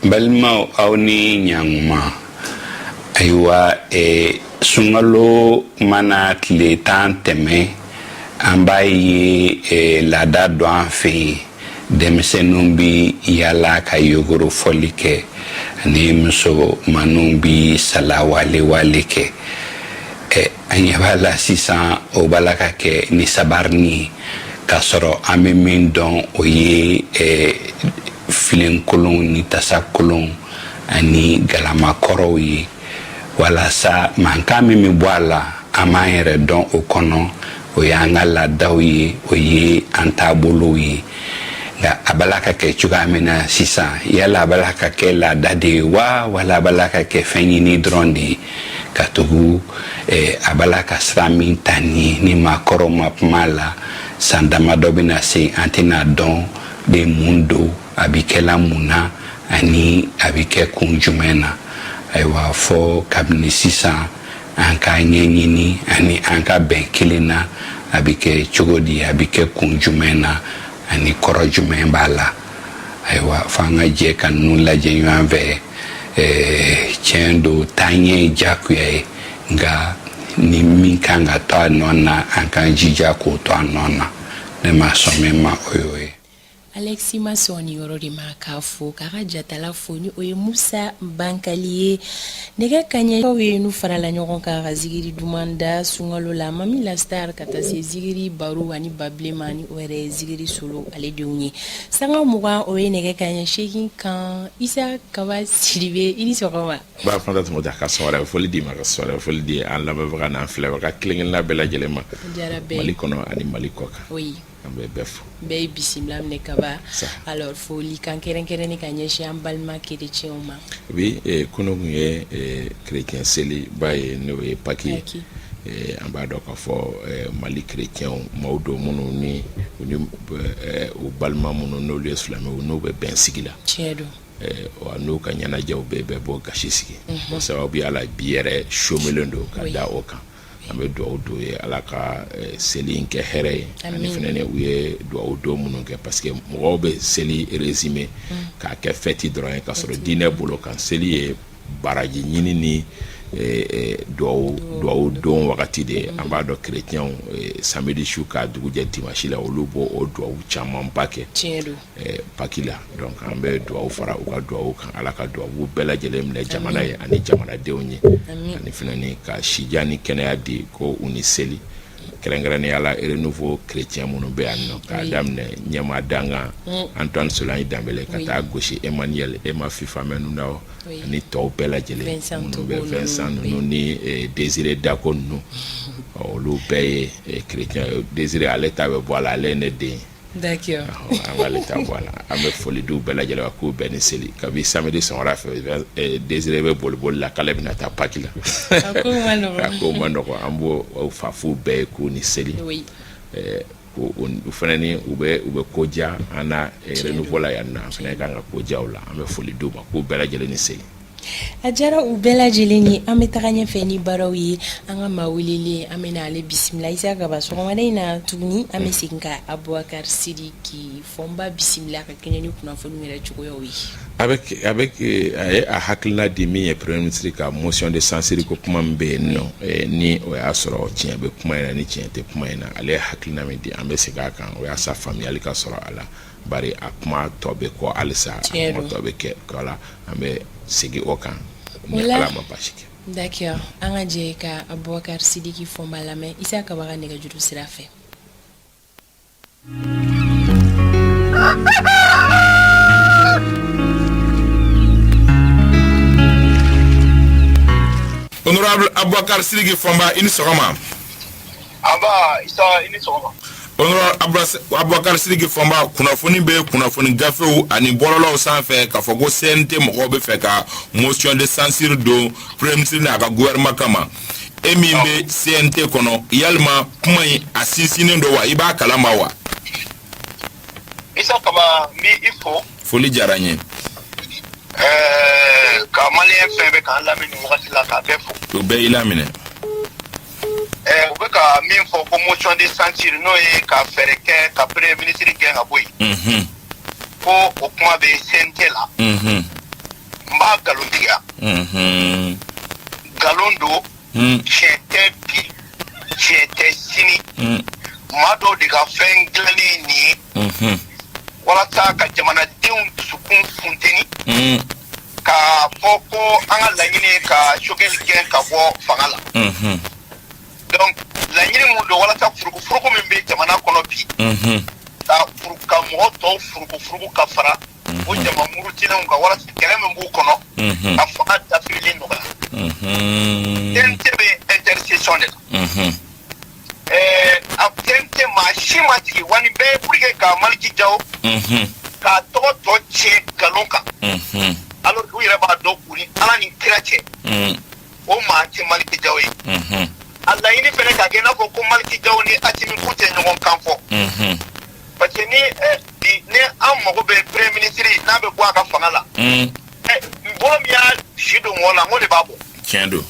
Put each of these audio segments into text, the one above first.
balma awni nyangma aywa sungalo mana tile tan teme ambayi la dado an fe demsenumbi yala ka yogoro folike ni muso manumbi salawale walike anyabala sisan o balaka ke ni sabarni kasoro ame min don oye filen kolon ni tasa kolon ani galama koro yi wala sa manka mi boala ama yere don o kono o yanga la dawi oye antabolo yi ga abalaka ke chuga mena sisa yala abalaka ke la dade wala abalaka ke fenyini drondi katugu abalaka sramin tani ni makoro mapmala sandama dobina se antina don de mundo abikela muna ani abike kunjumena aywa fo kabni sisa anka nyenyini ani anka benkilina abike chugodi abike kunjumena ani korojumen bala aywa fanga je kanu la je yanve chendo tanye jakuye nga ni minkanga to nona anka jija ko to nona ne masomema oyoe Alexis Masoni yorori makafu karaja talafoni oye Musa Bankaliye nega kanya we nu farala nyogon ka zigiri dumanda sungalo la mami la star kata se zigiri baru ani bablemani were zigiri solo ale deunye sanga muga oye nega kanya shekin kan isa kawa siribe ini sokoma ba fanda to moda ka sore foli di ma ka sore foli di an la ba na fle ka klingin la bela jelema malikono ani malikoka oui Be bisimila ne kaba alors foli kan keren ni kanyeshi ambalma chrétien ma oui kono ye chrétien seli baye no e paki amba do ka fo mali chrétien mawdo munu ni o balma munu no le islam no be ben sigila chedo o anu ka nyana jaw be bo gashisiki so obi ala biere shomelendo ka da oka ambe do ye alaka seli nke here ani fenene uye do munu ke parce que mo be seli résumé ka ke feti dron ka soro dine bolo kan seli e baraji nyini ni do wakati de amba do chrétien samedi shuka duguje dimanche la olubo o do chamam pake pakila donc ambe do fara o ka do kan alaka do bu bela jelem le jamana ani jamana dewnye ani finani ka shijani kenya di ko uniseli kerengere ala renouveau chrétien munu be anno ka damne nyama danga Antoine Solange Dambele kata gauche Emmanuel Emma Fifa menu naw ni to bela jele munu be Vincent no ni Désiré Dako no o lu be chrétien Désiré aleta be voilà lene de d'accord wala ta voilà ame foli du bela jele ko ben seli ka bi samedi son rafa Désiré be bol la kala bina ta pakila ako mano ko ambo fafu be ko ni seli oui ko ufanani ube koja ana renouveau la yana fana kanga koja ola ame foli du ba ko bela jele ni seli ajara ubela jeleni ametaganya feni barawi anga mawilili amena ale bismillah isa gaba so ngana ina tugni amesinga Aboubacar Sidiki fomba bismillah ka kenyani kuna fonu mera chuko yowi avec a hakilna di mi premier ministre ka motion de censure ko kuma mbe no ni o ya soro tien be kuma ina ni tien te kuma ina ale hakilna mi di ambesiga kan o ya sa famille ka soro ala bari akuma tobe ko alisa akuma tobe ke kola ambe sigi okan ni ala ma bashike d'accord anga je ka Aboubacar Sidiki fomba la main isa ka baga nega judu sirafe Honorable Aboubacar Sidiki Fomba ini sogoma aba isa ini sogoma Honorable Aboubacar Sidiki Fomba kunafoni be kunafoni gafew ani bololo sanfɛ ka fɔ ko CNT mɔgɔw bɛ fɛ ka motion de censure do premier ministre n'a ka gouvernement kama e min bɛ CNT kɔnɔ yalima kuma in a sinsinnen do wa i b'a kalama wa isa kaba mi ifo foli diyara n ye ka malien fɛn bɛ k'an lamɛn wagati la k'a bɛɛ fo o bɛɛ i laminɛ u bɛ ka min fɔ ko motion de censure n'o ye ka fɛɛrɛ kɛ ka premier ministre gɛn ka bɔ yen ko o kuma bɛ CNT la mba galondiga galondo chete bi chete sini mado diga fenglani ni wala ta ka jamana deun sukun funteni ka foko anga lanyine ka shogel gen ka bo fangala donc lanyine mu do wala ta furuko min be jamana kono bi ta furuka mo to furuko ka fara o jama murutina nga wala kere men bu kono ka fanga ta filin do tente intercession tente machimati wani be purike ka maliki jaw ka to che galonka alors que il va do kuri ala ni krache o ma che maliki jaw Allah ini fere ka gena ko maliki jaw ni atimi kute ngon kanfo parce que ni am mo be premier ministre na be bua ka fangala bolo mi ya shido ngola ngole babo kendo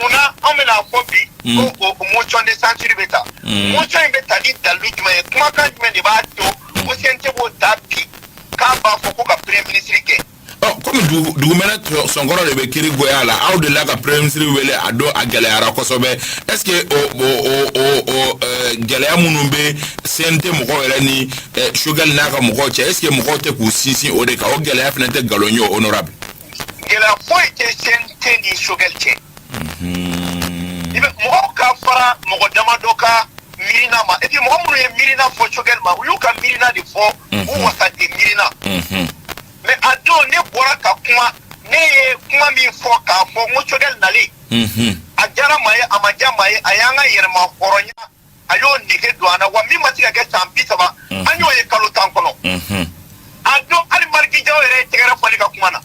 muna amena fobi o motion de century beta motion beta di dalujme kuma kan me de ba to o sente bo tapi ka ba foko ka premier ministre ke comme du mena songoro de be kiri goyala au de la ka premier ministre wele ado agale ara kosobe est-ce que o gale amunumbe sente mo ko wele ni sugar na ka mo ko che est-ce que mo ko te ku sisi o de ka o gale afina te galonyo honorable gele foi te sente ni sugar che ibe mo ka fara mo dama doka mirina ma et puis mo mo ye mirina fo sugar ma u ka mirina de fo u wasa de mirina mais ado ne bora ka kuma ne kuma mi fo ka fo mo sugar nali ajara maye amaja maye ayanga yerma horonya ayo nike duana wa mi matika ke sampi saba anyo ye kalu tankono ado ali marki jawere tegara fali ka kuma na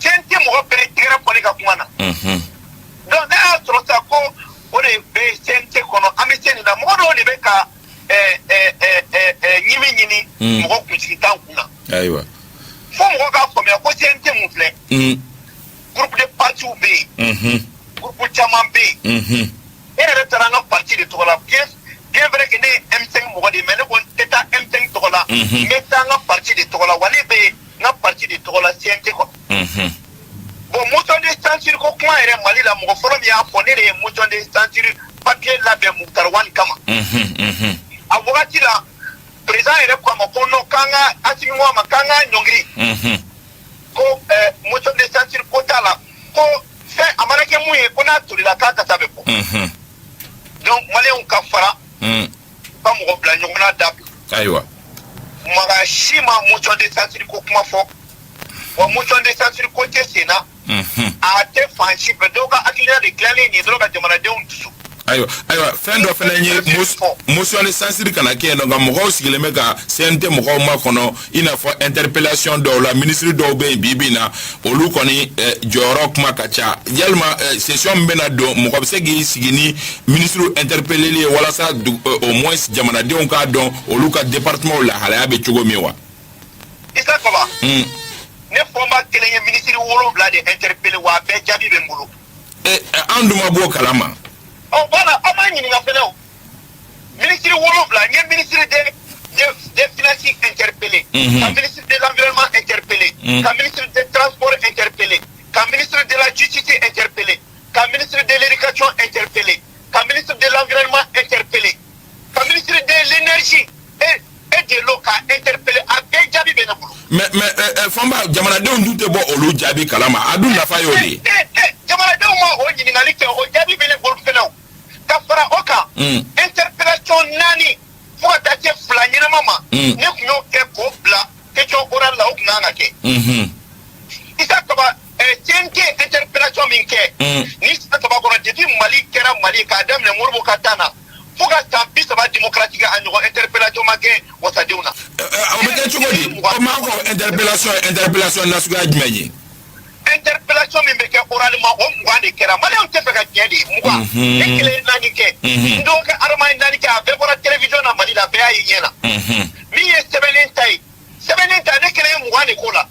sente mo be tegara fali ka kuma na donc na trosa ko ore be sente kono amiseni na mo do ne be ka nyimi mo ko kuchita kuna aywa fo mo ka fo me ko sente mo fle groupe de parti ou be groupe chaman be et taranga parti de tola bien vrai que ne M5 mo de mais ne bon teta M5 tola mais tanga parti de tola wali be na parti de tola sente ko bon motion de censure ko kuma ere mali la mo forum ya fonere motion de censure papier la be mutarwan kama avogati la président ere ko mo kono kanga atimi mo makanga nyongri ko motion de censure ko tala ko fait amarake muye ko na tuli la kata sabe ko donc malé on kafara ba mo bla nyona dab aywa mara shima motion de censure ko kuma fo wa motion de censure ko te sena a te fanshi be doga akila de glane ni droga jamana de on tusu aywa fendo fenenye motion de censure kana ke no ga mo sigile mega sente mo ma kono ina fo interpellation do la ministre do be bibina olu koni joro kuma kacha yalma session bena do mo ko segi sigini ministre interpeller wala sa au moins jamana de on ka don olu ka département la hala be chugo miwa isa ko ba ne fomba kelenye ministre wolo bla de interpeller wa be jabi be mbulu anduma bo kalama oh voilà amani ni ngafelo ministre wolo bla ni ministre des finances interpellé ka ministre de l'environnement interpellé ka ministre des transports interpellé ka ministre de la justice interpellé ka ministre de l'éducation interpellé ka ministre de l'environnement interpellé ka ministre de l'énergie et de l'eau ka interpellé a be jabi be na mbulu mais famba jamana de on dute bo olu jabi kalama adu na fa yodi jamana de mo o nyini ngali ke o jabi be le bolu felaw ka fara oka interpellation nani fo ta ke flanyina mama ne kunyo ke ko bla ke cho oral la okna na ke isa ka ba tente interpellation min ke ni sa ka ba ko de mali kera mali ka dam ne murbu katana fo ka tampi sa ba démocratique an ko interpellation ma ke wasa deuna o be ke chugodi o ma ko interpellation na suga jmeji interpellation min be ke oralement o ngwane kera mali on te fe ka tiedi mugwa ekele nani ke donc arma nani ke ave bora television na mali la be ayi yena mi ye sebenin tay ne kele ngwane kola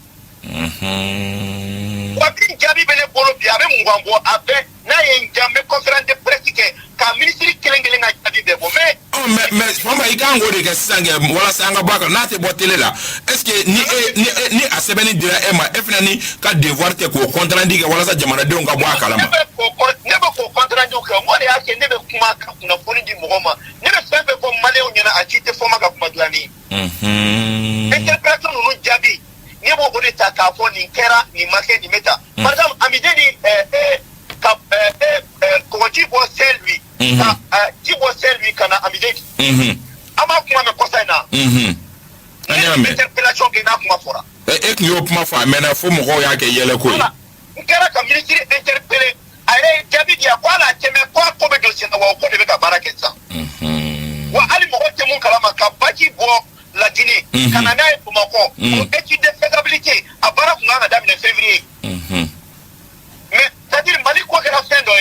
wa bin jabi bele bolo bi ave ngwambo ave na ye njambe conférence de presse ke ka ministre kelengele nga jabi be bo mais mais famba ikan go de ke sange wala sanga baka na te botele la est-ce que ni asebeni dira ema efnani ka devoir te ko contrat ndi ke wala sa jamana de on ka bwa kala ma ne ba ko contrat ndi ko mo de ake ne be kuma ka kuna foni di mogoma ne be sembe ko male o nyana akite foma ka kuma glani interprétation no jabi ni bo ode ta ka foni kera ni make ni meta par exemple amideni ko jibo selwi jibo selwi kana amideni ama kuma me kosaina anyame interpellation ke na kuma fora ek yo kuma fa mena fo mo ya ke yele ko kera ka ministre interpeller ale jabi dia kwala teme kwa ko be dossier na wa ko de ka baraka sa wa ali mo hote mun kala maka baji bo la Guinée Canada et Bamako étude de faisabilité à bara ko na dame février mais c'est-à-dire mali ko kera fendo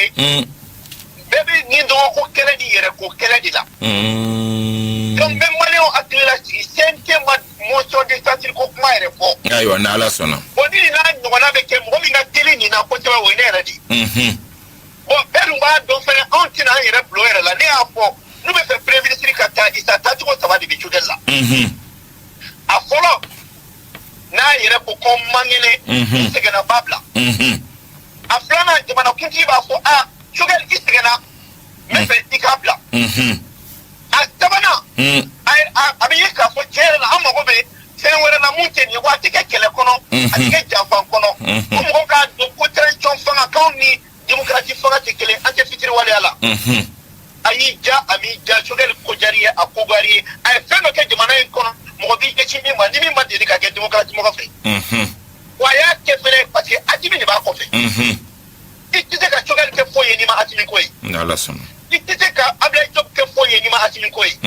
bébé ni do ko kele di yere ko kele di la donc même mali on atteint la cinquième motion de statut ko kuma yere ko ayo na ala sona boni na ngona be ke mo mi na tele ni na ko tewa wo ne radi bon beru ba do fere antina yere blower la ne afo nous me fait prévenir sur kata isa tatu ko sawa de bichudella a follow na yere ko ko mangene segena babla a flana de bana kinti ba fo a sugar isegena me fe ikabla a tabana abi ka fo jere na amago be sen wera na munte ni wa tike kele kono a tike jafan kono mo ka do ko trenchon fanga kauni démocratie fanga tike ante fitiri wale ala ayi ja ami ja sugar ko jariya akugari ay feno ke jamana en kono mo bi ke chini ma ni ma de ka ke démocratie mo ka fe wa ya ke fere parce que atimi ni ba ko fe itite ka sugar ke foye ni ma atimi ko yi ala sona itite ka abla job ke foye ni ma atimi ko yi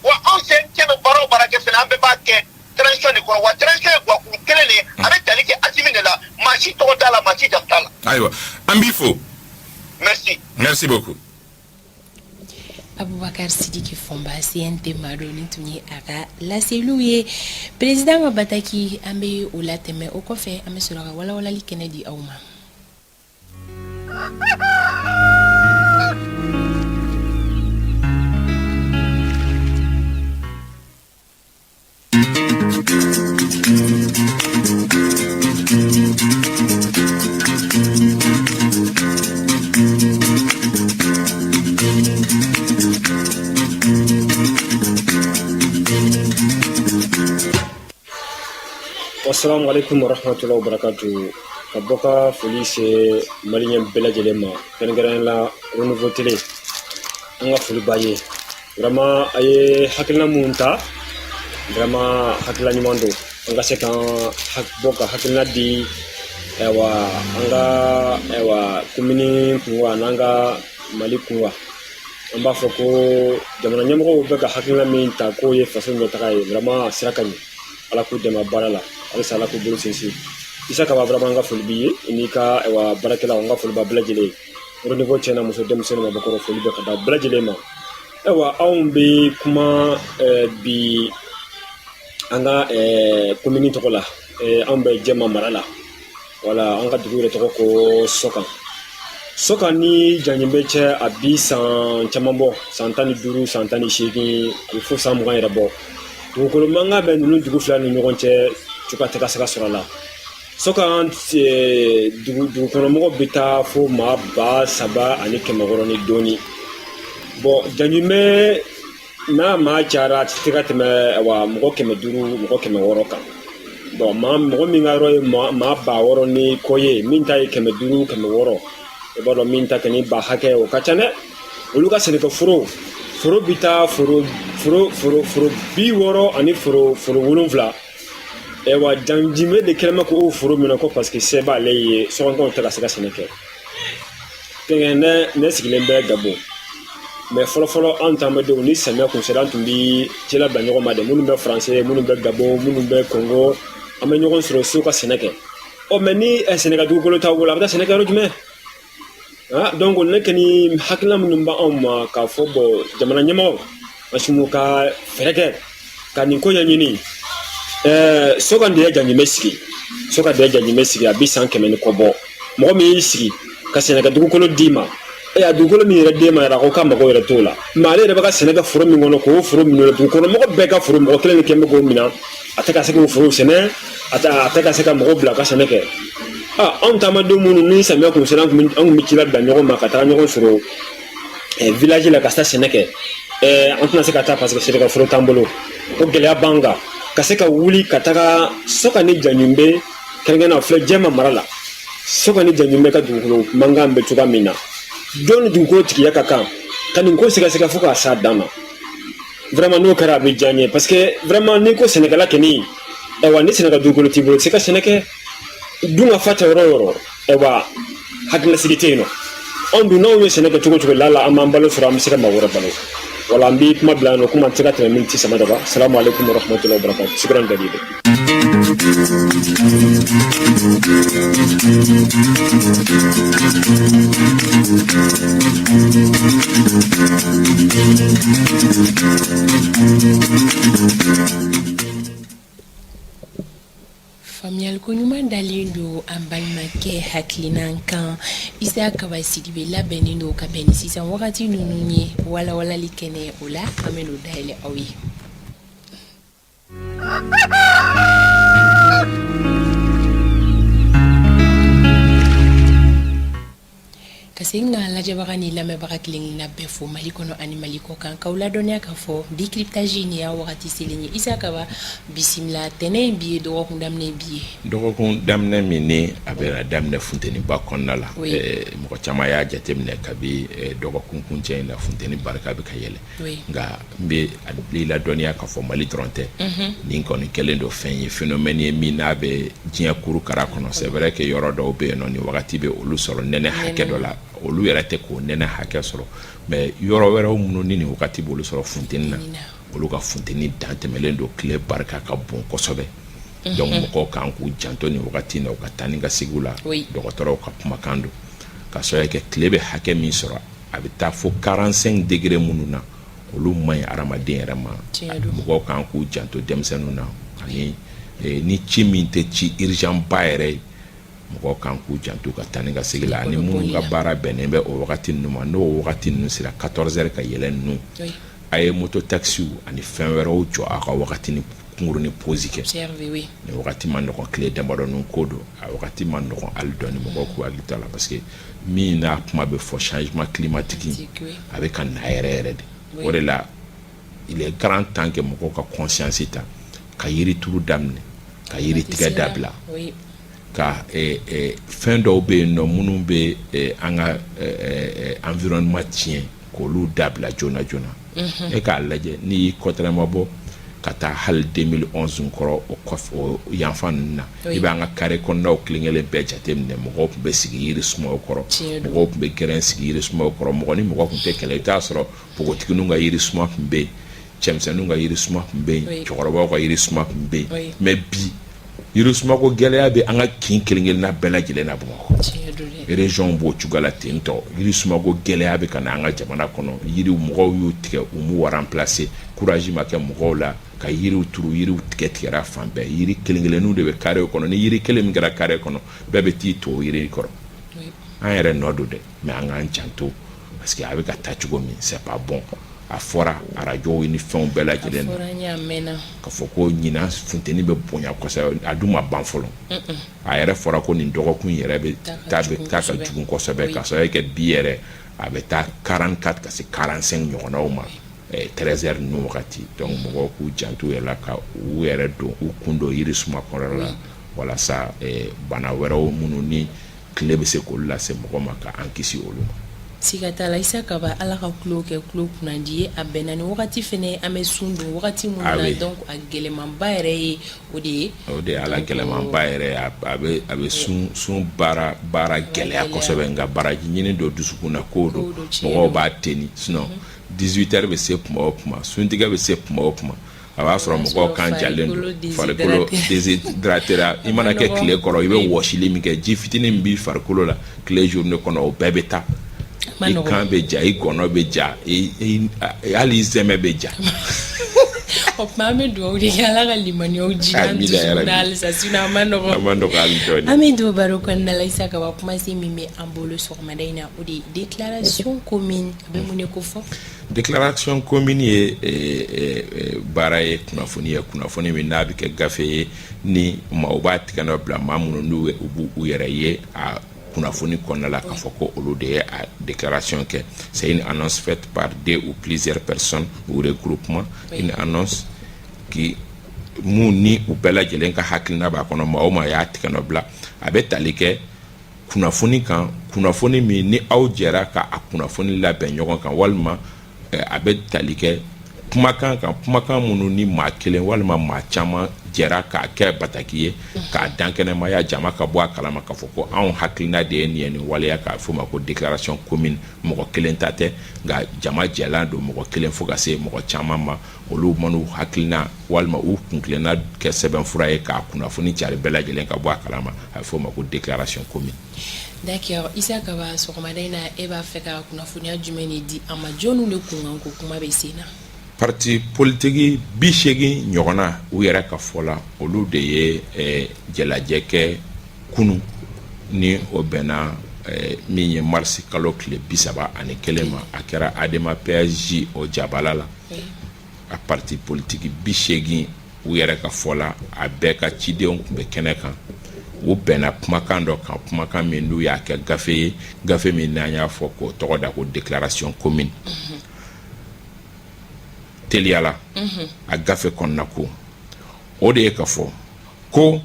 wa on sen ke baro barake fe na be ba ke transition ko wa transition ko ku kelele avec tali ke atimi de la machi to dala machi jamtala aywa ambifo merci beaucoup Abubakar Sidiki Fomba CNT Madoni Tuni Aka la seluye président Mabataki ambe olateme okofe amesura wala li Kennedy Auma Assalamu alaikum wa rahmatullahi wa barakatuh. Kaboka Felice Malien Bella Jelema, Pengaran la Renouveau Télé. Anga fulu baye. Vraiment aye hakilna munta. Vraiment hakilna nyimando. Anga sekan boka hakilna di ewa anga ewa kumini kuwa nanga mali kuwa. Amba foko jamana nyamko beka hakilna minta ko ye façon de travail vraiment sirakani. Ala ku dema barala. Ala sala ko bulu sensi isa ka babra nga fulbi ni ka wa barakela nga fulba blajele renouveau chena muso dem sene ma ko fulbi ka da blajele ma ewa aumbe kuma bi anga community ko la ambe jema marala wala anga dugure to ko soka ni janyembe che abisan chamambo santani duru santani shegi il faut ça mo era bo donc le manga ben nous dugu flani nyogonche tuka teka saka surala soka dugu kono mo bita fo ma ba saba ani kemagoro ni doni bo janyume na ma chara tika teme wa mo kemeduru mo kemeworoka bo ma mo mi ngaro ma ba woro ni koye minta kemeduru kemeworo e bo minta keni ba hake o kachane uluka seneko furo bita furo bi woro ani furo wolonvla ewa janjime de kelma ko furo minako parce que c'est ba leye so on tela saka seneke ne sigilembe gabo mais folo entame de ni samia concernant tumbi tela ba nyoko made munu be français munu be gabo munu be congo ame nyoko soro suka seneke o meni seneka du ko tawo la seneke rojume donc on est ni hakila mun ba on ka fobo jamana nyamo masimuka fereke kani ko yanyini soka de janyi mesiki abi 100 kemen ko bo mo mi siki ka seneka du ko dima ya dugukolo min yɛrɛ den ma yɛrɛ ko ka mago yɛrɛ t'o la mais ale yɛrɛ bɛ ka sɛnɛ kɛ foro min kɔnɔ k'o foro minɛ dugukolo mɔgɔ bɛɛ ka foro mɔgɔ kelen de kɛn bɛ k'o minɛ a tɛ ka se k'o foro sɛnɛ a tɛ ka se ka mɔgɔ bila ka sɛnɛ kɛ anw taamadenw minnu ni samiya kun sera an kun bɛ ci la bila ɲɔgɔn ma ka taga ɲɔgɔn sɔrɔ village la ka taa sɛnɛ kɛ an tɛna se ka taa parce que sɛnɛkɛ foro t'an bolo o gɛlɛya b'an kan ka se ka wuli ka taga soka ni janɲun bɛ kɛrɛnkɛrɛnnenya filɛ jɛma mara la soka ni janɲun bɛ ka dugukolo mankan bɛ cogoya min na jɔn ni dugukolo tigiya ka kan ka nin ko sɛgɛsɛgɛ fo k'a s'a dan na vraiment n'o kɛra a bɛ diya n ye parce que vraiment n'i ko sɛnɛkɛla kɔni ayiwa ni sɛnɛkɛ dugukolo t'i bolo i tɛ se ka sɛnɛ kɛ dun ka fa tɛ yɔrɔ o yɔrɔ ayiwa hakilasigi tɛ yen nɔ anw dun n'anw ye sɛnɛ kɛ cogo o cogo la an b'an balo sɔrɔ an bɛ se ka maa wɛrɛ balo wala an bɛ kuma bila yan nɔ komi an tɛ se ka tɛmɛ miniti 3 daba salamu aleykum warahmatulahi wabarakatuh shukran dalile faamuyali ko ɲuman dalen don an balimakɛ hakilinan kan isa kaba sidibe labɛnnen don ka bɛn ni sisan wagati ninnu ye walawalali kɛnɛ o la an bɛ n'o dayɛlɛ aw ye ka segin ka lajɛbaga ni lamɛnbaga kelen-kelenna bɛɛ fo mali kɔnɔ ani mali kɔ kan k'aw ladɔnniya k'a fɔ décryptage ni y'a wagati selen ye isa kaba bisimila tɛnɛ ye bi ye dɔgɔkun daminɛ bi ye dɔgɔkun daminɛ min ni a bɛna daminɛ funteniba kɔnɔna la mɔgɔ caman y'a jateminɛ kabi dɔgɔkun kuncɛ in na funteni barika bɛ ka yɛlɛ nka n bɛ a ladɔnniya k'a fɔ mali dɔrɔn tɛ nin kɔni kɛlen don fɛn ye phénomène ye min n'a bɛ diɲɛ kurukara kɔnɔ c'est vrai que yɔrɔ dɔw bɛ yen nɔ nin wagati bɛ olu sɔrɔ nɛnɛ hakɛ dɔ la olu yɛrɛ tɛ k'o nɛnɛ hakɛ sɔrɔ mais yɔrɔ wɛrɛw minnu ni nin wagati b'olu sɔrɔ funteni na olu ka funteni dan tɛmɛlen don tile barika ka bon kosɛbɛ donc mɔgɔw kan k'u janto nin wagati na u ka taa ni ka segiw la dɔgɔtɔrɔw ka kumakan don ka sɔrɔ kɛ tile bɛ hakɛ min sɔrɔ a bɛ taa fo 45 degré minnu na olu man ɲi adamaden yɛrɛ ma mɔgɔw kan k'u janto denmisɛnninw na ani ni ci min tɛ ci urgent ba yɛrɛ ye mɔgɔw kan k'u janto ka taa ni ka segin la ani minnu ka baara bɛnnen bɛ o wagati ninnu ma n'o wagati ninnu sera 14 heures ka yɛlɛn ninnu a ye moto taxiw ani fɛn wɛrɛw jɔ a ka wagati ni kunkurunin pause kɛ nin wagati ma nɔgɔn tile damadɔ ninnu ko don a wagati ma nɔgɔn hali dɔɔni mɔgɔw k'u hakili to a la parce que min n'a kuma bɛ fɔ changement climatique a bɛ ka na yɛrɛ yɛrɛ de o de la il est grand temps que mɔgɔw ka conscience ta ka yiri turu daminɛ ka yiri tigɛ dabila ka fɛn dɔw bɛ yen nɔ minnu bɛ an ka environnement tiɲɛ k'olu dabila joona joona e k'a lajɛ n'i y'i kɔtɛrɛma bɔ ka taa hali 2011 kɔrɔ o kɔfɛ o yanfan ninnu na i b'an ka carré kɔnɔnaw kelen-kelen bɛɛ jateminɛ mɔgɔw tun bɛ sigi yiri sumaw kɔrɔ mɔgɔw tun bɛ gɛrɛn sigi yiri sumaw kɔrɔ mɔgɔ ni mɔgɔ tun tɛ kɛlɛ i t'a sɔrɔ npogotigininw ka yiri suma tun bɛ yen cɛmisɛnninw ka yiri suma tun bɛ yen cɛkɔrɔbaw ka yiri suma tun bɛ yen mais bi yirisumako gɛlɛya bɛ an ka kin kelen-kelenna bɛɛ lajɛlen na Bamakɔ région b'o cogoya la ten tɔ yirisumako gɛlɛya bɛ ka na an ka jamana kɔnɔ yiriw mɔgɔw y'u tigɛ u m'u remplacer courage ma kɛ mɔgɔw la ka yiriw turu yiriw tigɛra fan bɛɛ yiri kelen-kelenninw de bɛ carré kɔnɔ ni yiri kelen min kɛra carré kɔnɔ bɛɛ bɛ t'i to yiri kɔrɔ an yɛrɛ nɔ don dɛ mais an k'an janto parce que a bɛ ka taa cogo min c'est pas bon a fɔra arajow ni fɛnw bɛɛ lajɛlen na ka fɔ ko ɲina funteni bɛ bonya kosɛbɛ a dun ma ban fɔlɔ a yɛrɛ fɔra ko nin dɔgɔkun yɛrɛ bɛ taa ka jugu kosɛbɛ ka sɔrɔ kɛ bi yɛrɛ a bɛ taa 44 ka se 45 ɲɔgɔnnaw ma 13 heures ninnu wagati donc mɔgɔw k'u janto yɛrɛ la ka u yɛrɛ don u kun don yirisuma kɔrɔ la walasa bana wɛrɛw minnu ni tile bɛ se k'olu lase mɔgɔ ma ka an kisi olu ma siga t'a la isa kaba ala ka tulo kɛ tulo kunnadi ye a bɛnna ni wagati fɛnɛ an bɛ sun don wagati minnu na donc a gɛlɛmanba yɛrɛ ye o de ye ala gɛlɛmanba yɛrɛ a bɛ sun baara gɛlɛya kosɛbɛ nka baraji ɲini don dusukun na ko don mɔgɔw b'a teni sinon 18 heures bɛ se kuma o kuma suntigɛ bɛ se kuma o kuma a b'a sɔrɔ mɔgɔw kan jalen don farikolo déshydraté i mana kɛ tile kɔrɔ i bɛ wɔsili min kɛ ji fitinin min b'i farikolo la tile journée kɔnɔ o bɛɛ bɛ taa i kan bɛ ja i gɔnɔ bɛ ja hali i zɛmɛ bɛ ja Mame do de ala ga limani o jinan journal sa suna amando kalidoni amido baroko na laisa ka ba kuma si mimi ambolo so madaina o de déclaration commune be mune ko fo déclaration commune e baraye kunafoni mi nabi ke gafe ni maubati kana bla mamuno ndu u yeraye a kunafoni konala ka foko olude a déclaration que c'est une annonce faite par deux ou plusieurs personnes ou regroupements, une annonce qui muni ou bela jelenka hakilina ba kono maoma ya tikano bla abetalike kunafoni kan kunafoni mi ni aujera ka akunafoni la benyogon kan walma abetalike kumakan munu ni ma kelen walma ma chama jera ka ke batakiye ka dankene ma ya jama ka bo kalama ka foko an hakilina de ni ni wale ya ka fuma ko déclaration commune mo kelen tate ga jama jelando mo kelen foga se mo chama ma olu manu hakilina walma u kunklena ke seben furaye ka kuna funi jare bela jelen ka bo kalama ha fuma ko déclaration commune. D'accord, isa ka ba so kuma dai na e ba feka kuna funi ajumeni di ama jonu le kungan ko kuma be sina parti politique bishegi nyogona u yera ka fola olu de ye jelajeke kunu ni obena minye marsi kalo kle bisaba ani kelema akera adema PSG o jabalala a parti politique bishegi u yera ka fola abeka chidon be keneka u bena kumakando kan kumakan mendu ya ke gafe min nanya foko to da ko déclaration commune teliala a gafe konnako ode kafo ko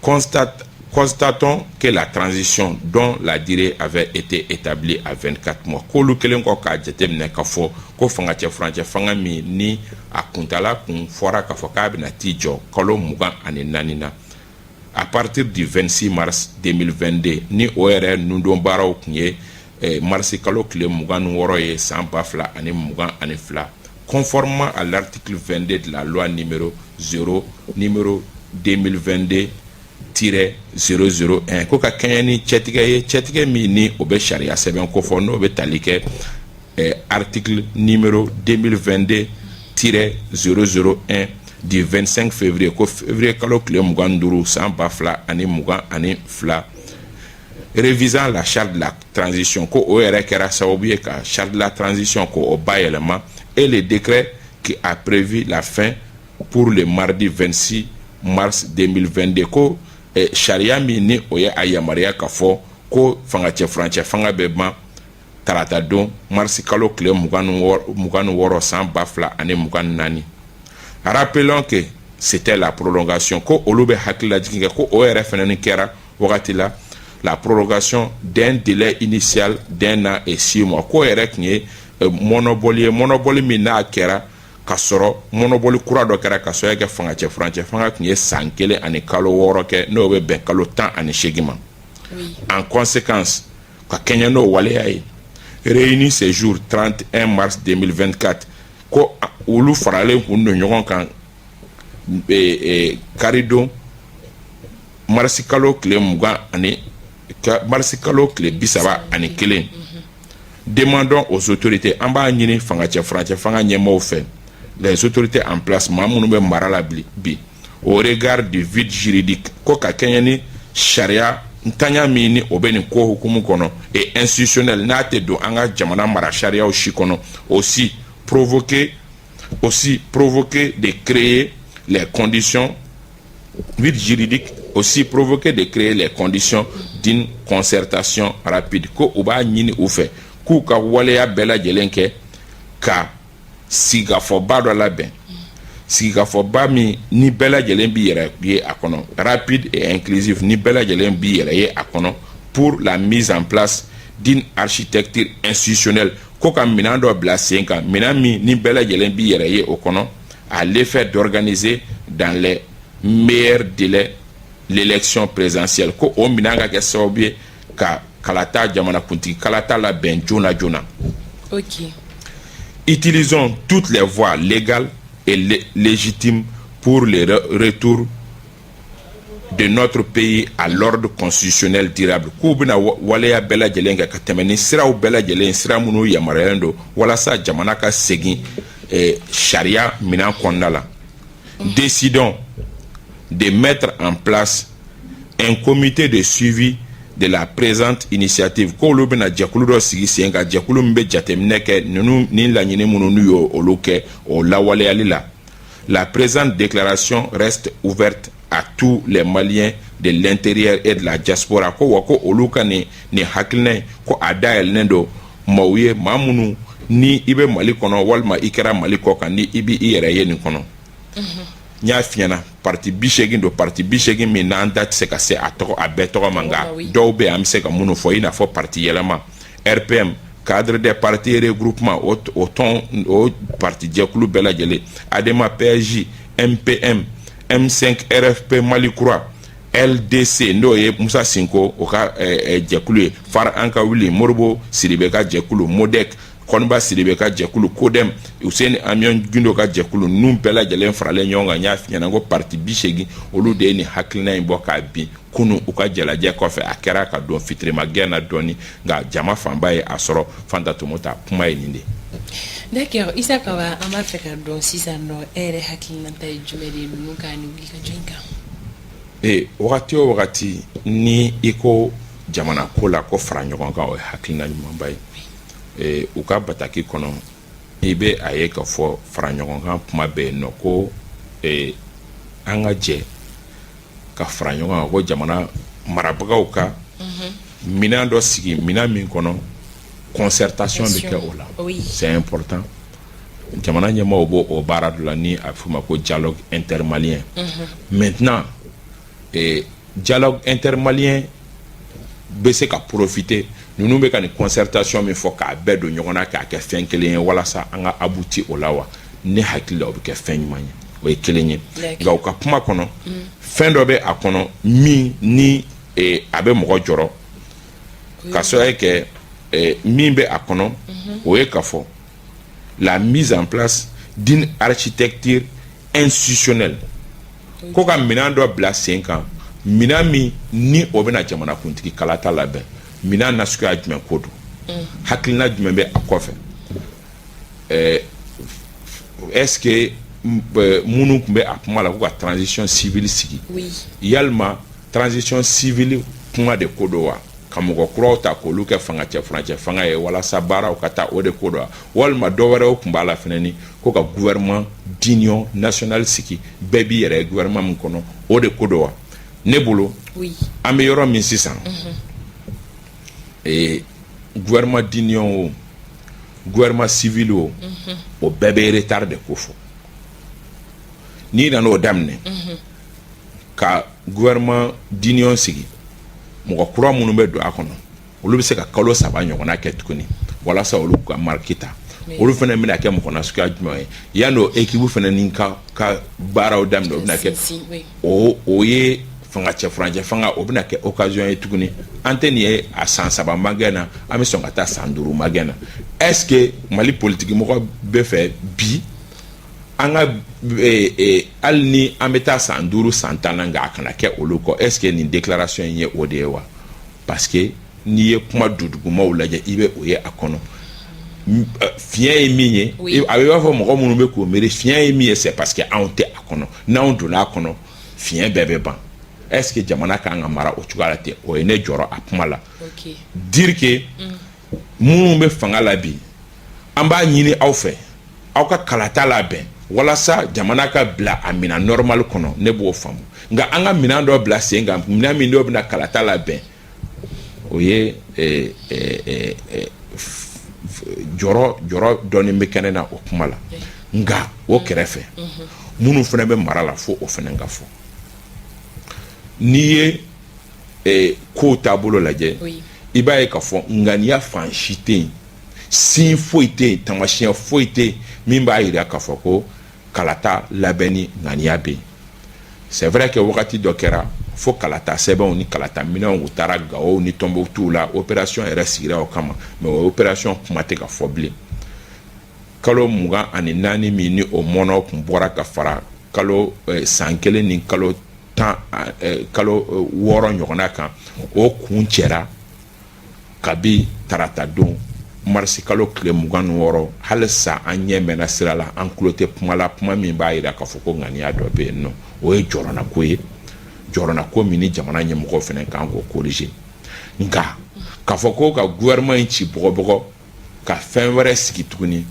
constatons que la transition dont la durée avait été établie à 24 mois ko lu kelen ko ka jetemne kafo ko fanga che franche fanga mi ni akuntala kun fora kafo ka bina tijo kolo mugan ani nanina à partir du 26 mars 2022 ni ORR nundon baraw kunye marsi kalo kle mugan woro ye samba fla ani mugan ani fla conformément à l'article 22 de la loi numéro 2022-001 ko ka kanyani chetige mi ni obe sharia seben ko fo no be talike article numéro 2022-001 du 25 février ko février kalo kle muganduru samba fla ani mugan ani fla révisant la charte de la transition ko ORR kera saobiye ka charte de la transition ko obayelema et le décret qui a prévu la fin pour le mardi 26 mars 2022 ko sharia mi ni oye ayamaria kafo ko fanga che franche fanga beba tarata don mars kalo kle muganu woro sans bafla ane muganu nani. Rappelons que c'était la prolongation ko olube hakila jikinga ko ORF nani kera wakati la prolongation d'un délai initial d'1 an et 6 mois ko erek nye monopole mina kera kasoro monopole kura do kera kaso yake fanga che franche fanga kunye sankele ani kalo woro ke no be ben kalo tan ani shegima. En conséquence ka Kenya no wale ay réuni ce jour 31 mars 2024 ko ulu farale hunno nyogon kan karido marsikalo kle muga ani marsikalo kle bisaba ani kelen. Demandons aux autorités en bas nyini fanga che franche fanga nyemo fait les autorités en place mamunu be marala bi au regard du vide juridique ko ka kenyani sharia ntanya mini obeni ko hukumu kono et institutionnel nate do anga jamana mara sharia o shikono aussi provoquer de créer les conditions vide juridique aussi provoquer de créer les conditions d'une concertation rapide ko uba nyini ou fait ku ka wale ya bela jelenke ka siga fo bado la ben siga fo ba mi ni bela jelen bi yere bi akono rapide et inclusive ni bela jelen bi yere akono pour la mise en place d'une architecture institutionnelle ko ka minando blasenka minami ni bela jelen bi yere okono à l'effet d'organiser dans les meilleurs délais l'élection présidentielle ko o minanga ke sobie ka kalata jamana kunti kalata la ben jona. OK. Utilisons toutes les voies légales et légitimes pour le retour de notre pays à l'ordre constitutionnel durable. Kubina waleya bela jelenga katemeni sira bela jelen sira munu yamarendo wala sa jamana ka segi sharia minan konnala décidons de mettre en place un comité de suivi de la présente initiative. Ko olu bena jɛkulu dɔ sigi sen ka jɛkulu min bɛ jateminɛ kɛ ninnu ni laɲini minnu n'u y'o olu kɛ o lawaleyali la. La présente déclaration reste ouverte à tous les Maliens de l'intérieur et de la diaspora. Ko wa ko olu ka ni hakilina ko a dayɛlɛlen don maaw ye maa minnu ni i bɛ Mali kɔnɔ walima i kɛra Mali kɔ kan ni i bɛ i yɛrɛ ye nin kɔnɔ. N y'a f'i ɲɛna parti 80 don parti 80 min n'an da tɛ se ka se a tɔgɔ a bɛɛ tɔgɔ ma nka dɔw bɛ yen an bɛ se ka minnu fɔ i n'a fɔ parti yɛlɛma RPM cadre des partis regroupement o tɔn o parti jɛkulu bɛɛ lajɛlen ADEMA PSJ MPM M5 RFP Mali Kura LDC n'o ye Musa Sinko o ka jɛkulu ye Far an ka wuli Moribo Sidibe ka jɛkulu MODEC Koniba Sidibe ka jɛkulu Kodem Hussein Amion Gundo ka jɛkulu ninnu bɛɛ lajɛlen faralen ɲɔgɔn kan n y'a f'i ɲɛna ko parti 80 olu de ye nin hakilina in bɔ k'a bin kunu u ka jalajɛ kɔfɛ a kɛra ka dɔn fitirima gɛn na dɔɔni nka jama fanba ye a sɔrɔ Fanta Tumota kuma ye nin de. D'accord, Issa Kawa an b'a fɛ ka dɔn sisan nɔ e yɛrɛ hakilinata ye jumɛn de ye ninnu k'a ni wuli ka jɔ in kan. Wagati o wagati ni i ko jamana ko la ko fara ɲɔgɔn kan o ye hakilina ɲumanba ye. U ka bataki kɔnɔ i bɛ a ye ka fɔ fara ɲɔgɔn kan kuma bɛ yen nɔ ko an ka jɛ ka fara ɲɔgɔn kan ko jamana marabagaw ka minɛn dɔ sigi minɛn min kɔnɔ concertation bɛ kɛ o la c'est important jamana ɲɛmaaw b'o o baara dɔ la ni a bɛ f'o ma ko dialogue intermalien maintenant dialogue intermalien bɛ se ka profiter ninnu bɛ ka nin concertation min fɔ k'a bɛɛ don ɲɔgɔn na k'a kɛ fɛn kelen ye walasa an ka abuti o la wa ne hakili la o bɛ kɛ fɛn ɲuman ye o ye kelen ye nka u ka kuma kɔnɔ fɛn dɔ bɛ a kɔnɔ min ni a bɛ mɔgɔ jɔrɔ ka sababu kɛ min bɛ a kɔnɔ o ye ka fɔ la mise en place d'une architecture institutionnelle ko ka minɛn dɔ bila sen kan minɛn min ni o bɛna jamanakuntigi kalata labɛn minɛn nasuguya jumɛn ko don hakilina jumɛn bɛ a kɔfɛ est-ce que minnu tun bɛ a kuma la ko ka transition civile sigi yalima transition civile kuma de ko don wa ka mɔgɔ kuraw ta k'olu kɛ furancɛ fanga ye walasa baaraw ka taa o de ko don wa walima dɔ wɛrɛw tun b'a la fɛnɛ ni ko ka gouvernement d'union nationale sigi bɛɛ b'i yɛrɛ ye gouvernement min kɔnɔ o de ko don wa ne bolo an bɛ yɔrɔ min sisan gouvernement d'union o gouvernement civil o o bɛɛ bɛ retard de ko fɔ n'i nana o daminɛ ka gouvernement d'union sigi mɔgɔ kura minnu bɛ don a kɔnɔ olu bɛ se ka kalo 3 ɲɔgɔnna kɛ tuguni walasa olu ka marque ta olu fana bɛna kɛ mɔgɔ nasuguya jumɛn ye yan'o équipe fana ni ka baaraw daminɛ o bɛna kɛ o ye furancɛ fanga o bɛna kɛ occasion ye tuguni an tɛ nin ye a san 3 magɛn na an bɛ sɔn ka taa san 5 magɛn na est-ce que Mali politique mɔgɔ bɛ fɛ bi an ka hali ni an bɛ taa san 5 san 10 na nka a kana kɛ olu kɔ est-ce que nin déclaration in ye o de ye wa parce que n'i ye kuma dudugumaw lajɛ i bɛ o ye a kɔnɔ fiɲɛ ye min ye a bɛ b'a fɔ mɔgɔ minnu bɛ k'o miiri fiɲɛ ye min ye c'est parce que anw tɛ a kɔnɔ n'anw donna a kɔnɔ fiɲɛ bɛɛ bɛ ban est-ce que jamana kan ka mara o cogoya la ten o ye ne jɔrɔ a kuma la dire que minnu bɛ fanga la bi an b'a ɲini aw fɛ aw ka kalata labɛn walasa jamana ka bila a minɛn normal kɔnɔ ne b'o faamu nka an ka minɛn dɔ bila sen kan minɛn min dɔw bɛna kalata labɛn o ye jɔrɔ dɔɔnin bɛ kɛnɛ na o kuma la nka o kɛrɛfɛ minnu fana bɛ mara la fo o fana ka fɔ n'i ye kow taabolo lajɛ i b'a ye k'a fɔ ŋaniya fan si tɛ yen sin foyi tɛ yen taamasiyɛn foyi tɛ yen min b'a jira k'a fɔ ko kalata labɛn ni ŋaniya bɛ yen c'est vrai que wagati dɔ kɛra fo kalata sɛbɛnw ni kalata minɛnw u taara Gawo ni Tɔnbukutu la opération yɛrɛ sigira o kama mais o opération kuma tɛ ka fɔ bilen kalo 24 min ni o mɔnɔ tun bɔra ka fara kalo san 1 ni kalo 6 ɲɔgɔnna kan o kun cɛra kabi tarata don marsi kalo kile 26 hali sa an ɲɛ mɛnna sira la an kulo tɛ kuma la kuma min b'a yira k'a fɔ ko ŋaniya dɔ bɛ yen nɔ o ye jɔrɔna ko ye jɔrɔna ko min ni jamana ɲɛmɔgɔw fana kan k'o corriger nka k'a fɔ ko ka gouvernement in ci bɔgɔbɔgɔ ka fɛn wɛrɛ sigi tuguni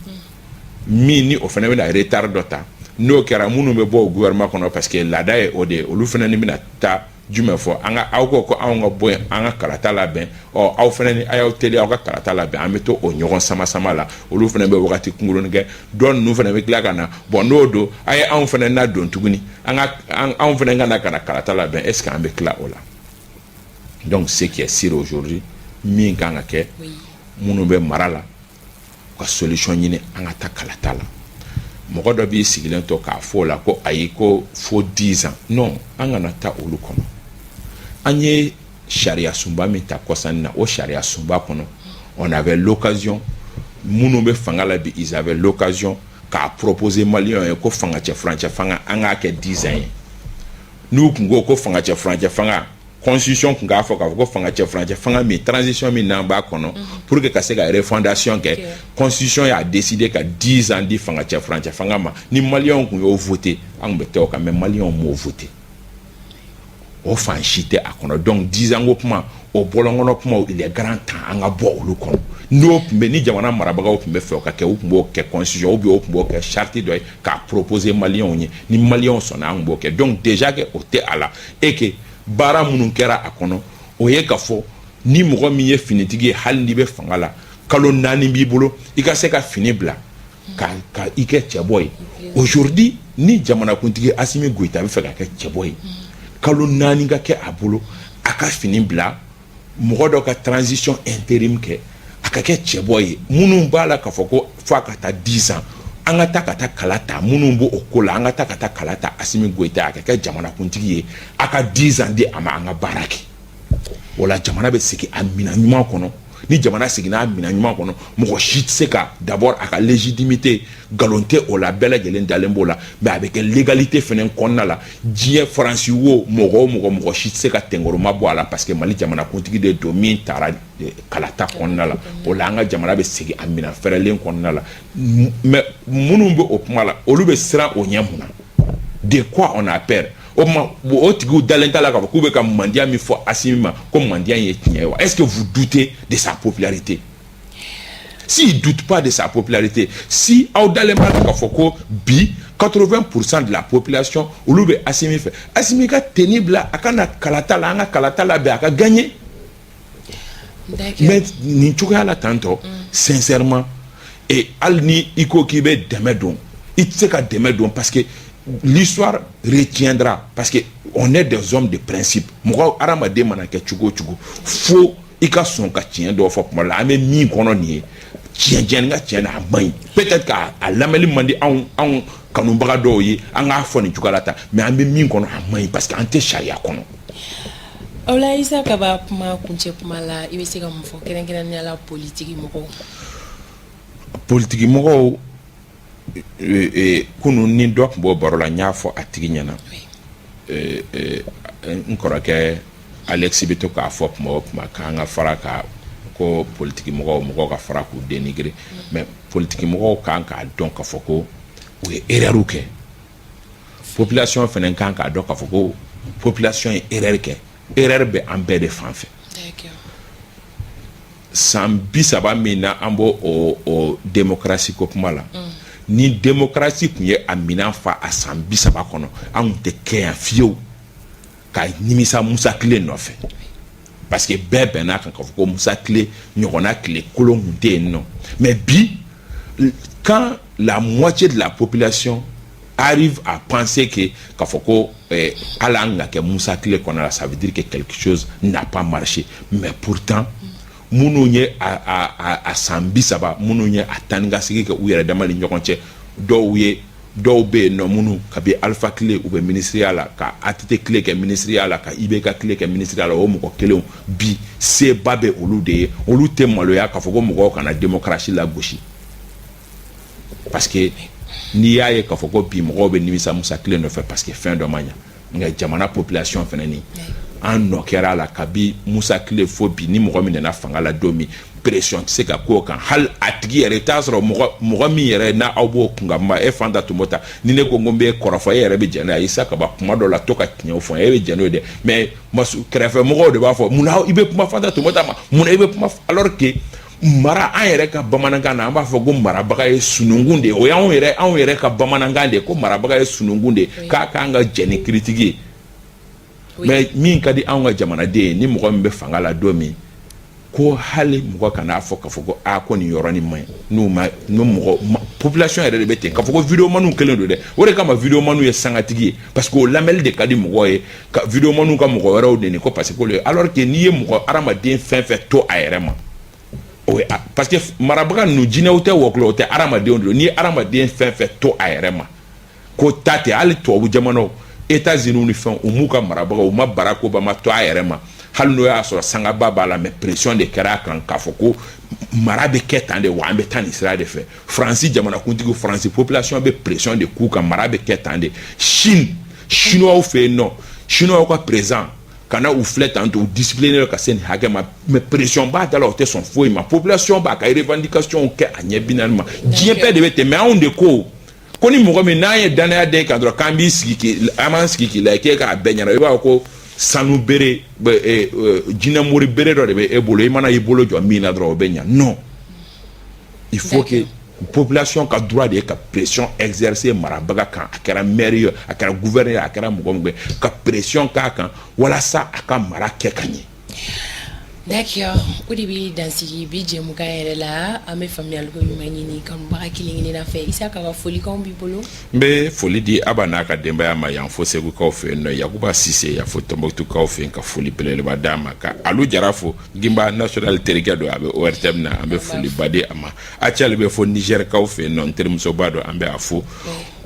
min ni o fana bɛna retard dɔ ta n'o kɛra minnu bɛ bɔ o gouvernement kɔnɔ parce que laada ye o de ye olu fana ni bɛna taa jumɛn fɔ an ka aw ko anw ka bɔ yen an ka kalata labɛn aw fana ni a y'aw teli aw ka kalata labɛn an bɛ to o ɲɔgɔn sama la olu fana bɛ wagati kunkurunin kɛ dɔ ninnu fana bɛ tila ka na bon n'o don a ye anw fana na don tuguni anw fana ka na ka na kalata labɛn est ce que an bɛ tila o la donc ce qui est sûr aujourd'hui min kan ka kɛ minnu bɛ mara la ka solution ɲini an ka taa kalata la mɔgɔ dɔ b'i sigilen to k'a fɔ o la ko ayi ko fo 10 ans non an kana taa olu kɔnɔ an ye sariya sunba min ta kɔsani na o sariya sunba kɔnɔ on avait l'occasion minnu bɛ fanga la bi ils avaient l'occasion k'a proposer maliyɛnw ye ko fangacɛ furancɛ fanga an k'a kɛ 10 ans ye n'u kun ko fangacɛ furancɛ fanga constitution kun k'a fɔ k'a fɔ ko fangacɛ furancɛ fanga min transition min n'an b'a kɔnɔ pour que ka se ka refondation kɛ constitution y'a décidé ka 10 ans di fangacɛ furancɛ fanga ma ni maliyɛnw kun y'o voté an kun bɛ taa o kan mais maliyɛnw m'o voté o fan si tɛ a kɔnɔ donc 10 ans ko kuma o bɔlɔnkɔnɔ kuma il est grand temps an ka bɔ olu kɔnɔ n'o tun bɛ ni jamana marabagaw tun bɛ fɛ o ka kɛ u tun b'o kɛ constitution ou bien o tun b'o kɛ charte dɔ ye k'a proposer maliyɛnw ye ni maliyɛnw sɔnna an tun b'o kɛ donc déjà que o tɛ a la et que baara minnu kɛra a kɔnɔ o ye k'a fɔ ni mɔgɔ min ye finitigi ye hali n'i bɛ fanga la kalo 4 b'i bolo i ka se ka fini bila ka i kɛ cɛbɔ ye aujourd'hui ni jamanakuntigi Asimi Goïta bɛ fɛ ka kɛ cɛbɔ ye kalo 4 ka kɛ a bolo a ka fini bila mɔgɔ dɔ ka transition intérim kɛ a ka kɛ cɛbɔ ye minnu b'a la k'a fɔ ko f'a ka taa 10 ans an ka taa ka taa kala ta minnu b'o ko la an ka taa ka taa kala ta Asimi Goïta a ka kɛ jamanakuntigi ye a ka 10 ans di a ma an ka baara kɛ o la jamana bɛ segin a minɛn ɲuman kɔnɔ ni jamana seginna a minɛn ɲuman kɔnɔ mɔgɔ si tɛ se ka d'abord a ka légitimité nkalon tɛ o la bɛɛ lajɛlen dalen b'o la mais a bɛ kɛ légalité fɛnɛ kɔnɔna la diɲɛ faransi wo mɔgɔ si tɛ se ka tɛnkɔrɔma bɔ a la parce que Mali jamanakuntigi de don min taara kalata kɔnɔna la o la an ka jamana bɛ segin a minɛn fɛrɛlen kɔnɔna la mais minnu bɛ o kuma la olu bɛ siran o ɲɛ mun na de quoi on a peur o tigiw dalen t'a la k'a fɔ k'u bɛ ka mandiya min fɔ Asimi ma ko mandiya ye tiɲɛ ye wa est-ce que vous doutez de sa popularité s'il doute pas de sa popularité si aw dalen b'a la k'a fɔ ko bi 80% de la population olu bɛ Asimi fɛ Asimi ka tenue bila a ka na kalata la an ka kalata labɛn a ka gagner mais nin cogoya la tantɔ sincèrement et hali ni i ko k'i bɛ dɛmɛ don i tɛ se ka dɛmɛ don parce que l'histoire retiendra parce que on est des hommes de principe mɔgɔ hadamaden mana kɛ cogo o cogo fo i ka sɔn ka tiɲɛ dɔ fɔ kuma la an bɛ min kɔnɔ nin ye tiɲɛ ka tiɲɛ na a man ɲi peut-être k'a lamɛnni man di anw kanubaga dɔw ye an k'a fɔ nin cogoya la ta mais an bɛ min kɔnɔ a man ɲi parce que an tɛ sariya kɔnɔ. o la Isa ka b'a kuma kuncɛ kuma la i bɛ se ka mun fɔ kɛrɛnkɛrɛnnenya la politiki mɔgɔw kunu ni dɔ tun b'o baro la n y'a fɔ a tigi ɲɛna n kɔrɔkɛ Alex bɛ to k'a fɔ kuma o kuma k'an ka fara ka ko politiki mɔgɔw ka fara k'u dénigrer mais politiki mɔgɔw kan k'a dɔn k'a fɔ ko u ye erreur kɛ population fana kan k'a dɔn k'a fɔ ko population ye erreur kɛ erreur bɛ an bɛɛ de fan fɛ san 30 min na an b'o o démocratie ko kuma la ni démocratie kun ye a minɛn fa a san 30 kɔnɔ an tun tɛ kɛ yan fiyewu ka nimisa Musa Tile nɔfɛ parce que bɛɛ bɛnna kan k'a fɔ ko Musa Tile ɲɔgɔnna tile kolon kun tɛ yen nɔ mais bi quand la moitié de la population arrive à penser que k'a fɔ ko hali an ka kɛ Musa Tile kɔnɔ la ça veut dire que quelque chose n'a pas marché mais pourtant minnu ye a san 30 minnu ye a taa ni ka segin kɛ u yɛrɛ dama ni ɲɔgɔn cɛ dɔw bɛ yen nɔ minnu kabi Alpha Tile u bɛ ministériya la ka ATT Tile kɛ ministériya la ka IBK Tile kɛ ministériya la o mɔgɔ kelenw bi seba bɛ olu de ye olu tɛ maloya k'a fɔ ko mɔgɔw kana démocratie la gosi parce que n'i y'a ye k'a fɔ ko bi mɔgɔw bɛ nimisa Musa Tile nɔfɛ parce que fɛn dɔ ma ɲa nka jamana population fana ni an nɔkɛra la kabi Musa Kile fo bi ni mɔgɔ min nana fanga la don min pression tɛ se ka k'o kan hali a tigi yɛrɛ i t'a sɔrɔ mɔgɔ min yɛrɛ n'a aw b'o kunkanba e fan da tun b'o ta ni ne ko n bɛ kɔrɔfɔ e yɛrɛ bɛ jɛn n'a ye Isa Kaba kuma dɔ la to ka tiɲɛw fɔ e bɛ jɛn n'o ye dɛ mais kɛrɛfɛ mɔgɔw de b'a fɔ munna i bɛ kuma fan da tun b'o ta ma munna i bɛ kuma alors que mara an yɛrɛ ka bamanankan na an b'a fɔ ko marabaga ye sununkun de ye o y'anw yɛrɛ ka bamanankan de ye ko marabaga ye sununkun de ye k'a k'an ka jɛn ni critique ye mais min ka di anw ka jamanaden ye ni mɔgɔ min bɛ fanga la don min ko hali mɔgɔ kan'a fɔ k'a fɔ ko ko nin yɔrɔnin man ɲi n'o mɔgɔ population yɛrɛ de bɛ ten k'a fɔ ko vidéoman kelen don dɛ o de kama vidéoman ye sangatigi ye parce que o lamɛnli de ka di mɔgɔ ye ka vidéoman ka mɔgɔ wɛrɛw de ko parce que alors que n'i ye mɔgɔ hadamaden fɛn fɛn to a yɛrɛ ma parce que marabaga ninnu jinɛw tɛ wɔkulɔ o tɛ hadamadenw de n'i ye hadamaden fɛn fɛn to a yɛrɛ ma ko ta tɛ hali tubabu jamanaw États-Unis ni fɛn u m'u ka marabagaw u ma Barack Obama to a yɛrɛ ma hali n'o y'a sɔrɔ sangaba b'a la mais pression de kɛra a kan k'a fɔ ko mara bɛ kɛ tan de wa an bɛ taa nin sira de fɛ Faransi jamanakuntigi Faransi population bɛ pression de k'u kan mara bɛ kɛ tan de Chine chinois fɛ yen nɔ chinois ka président kana u filɛ tan to u discipliner ka se nin hakɛ ma mais pression b'a da la o tɛ sɔn foyi ma population b'a ka revendication kɛ a ɲɛ bi naani ma diɲɛ bɛɛ de bɛ ten mais anw de ko ni mɔgɔ min n'an ye danaya den kan dɔrɔn k'an b'i sigi an b'an sigi k'i lajɛ k'e k'a bɛɛ ɲɛna i b'a fɔ ko sanu bere jinɛmori bere dɔ de bɛ e bolo i mana i bolo jɔ min na dɔrɔn o bɛ ɲa non il faut que population ka droit de ye ka pression exercer marabaga kan a kɛra maire ye a kɛra gouverneur ye a kɛra mɔgɔ min ka pression k'a kan walasa a ka mara kɛ ka ɲɛ. D'accord, o de bɛ dansigi bi jɛmukan yɛrɛ la an bɛ faamuyali ko ɲuman ɲini kanubaga kelen-kelenna fɛ Isa Kaba folikanw b'i bolo. N bɛ foli di Aba n'a ka denbaya ma yan fo Segukaw fɛ yen nɔ Yakuba Sise yan fo Tɔnbɔkutukaw fɛ yen ka foli belebeleba d'a ma ka Alu Jara fo Gimba national terikɛ don a bɛ ORTM na an bɛ foliba di a ma Acali bɛ fo Nigerkaw fɛ yen nɔ n terimusoba dɔ an bɛ a fo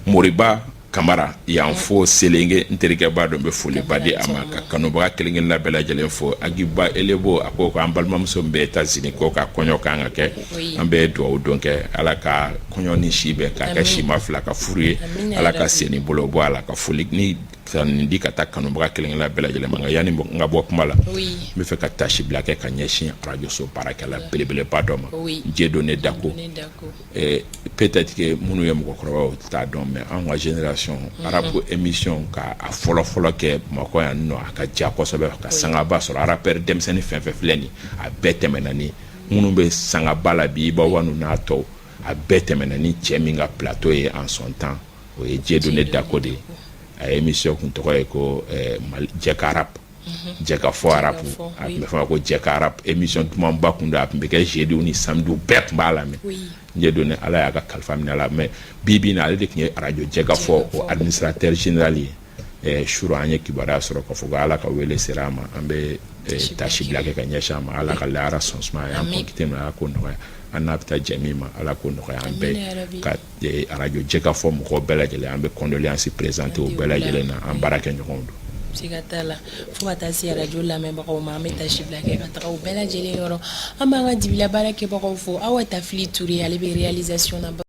Moriba Kamara yan fo Selenge n terikɛba dɔ n bɛ foliba di a ma ka kanubaga kelen-kelenna bɛɛ lajɛlen fo Agiba Elebo a ko k'an balimamuso bɛ États-Unis ko ka kɔɲɔ kan ka kɛ an bɛ dugawu dɔn kɛ Ala ka kɔɲɔ ni si bɛɛ k'a kɛ si ma fila ka furu ye Ala ka seni bolo bɔ a la ka foli ni nin di ka taa kanubaga kelen-kelenna bɛɛ lajɛlen ma nka yanni n ka bɔ kuma la n bɛ fɛ ka tasi bila kɛ ka ɲɛsin radio so baarakɛla belebeleba dɔ ma Dieudonné Dako peut-être que minnu ye mɔgɔkɔrɔbaw t'a dɔn mais an ka génération arabu émission ka a fɔlɔ-fɔlɔ kɛ Bamakɔ yan nɔ a ka diya kosɛbɛ ka sangaba sɔrɔ rapper denmisɛnnin fɛn fɛn filɛ nin a bɛɛ tɛmɛna ni minnu bɛ sangaba la bi Ibawanu n'a tɔw a bɛɛ tɛmɛna ni cɛ min ka plateau ye en son temps o ye Dieudonné Dako de a émission kun tɔgɔ ye ko Jɛka Rap Jɛka fɔ arabu a tun bɛ fɔ ko Jɛka Rap émission dumanba kun don a tun bɛ kɛ jeudi ni samedi bɛɛ tun b'a lamɛn Dieudonné Ala y'a ka kalifa minɛ a la mais bi na ale de tun ye radio Jɛka fɔ o administrateur général ye suro an ye kibaruya sɔrɔ k'a fɔ ko Ala ka wele sera a ma an bɛ tasi bila kɛ ka ɲɛsin a ma Ala ka lahara sɔn suma a y'an kɔnkite minɛ Ala k'o nɔgɔya an n'a bɛ taa jɛ min ma Ala k'o nɔgɔya an bɛɛ ka radio Jɛka fɔ mɔgɔw bɛɛ lajɛlen an bɛ condoléance présenter o bɛɛ lajɛlen na an baara kɛ ɲɔgɔnw don. Siga t'a la fo ka taa se radio lamɛnbagaw ma an bɛ tasi bila kɛ ka taga o bɛɛ lajɛlen yɔrɔ an b'an ka dibila baara kɛbagaw fo Awa Tafili Ture ale bɛ réalisation na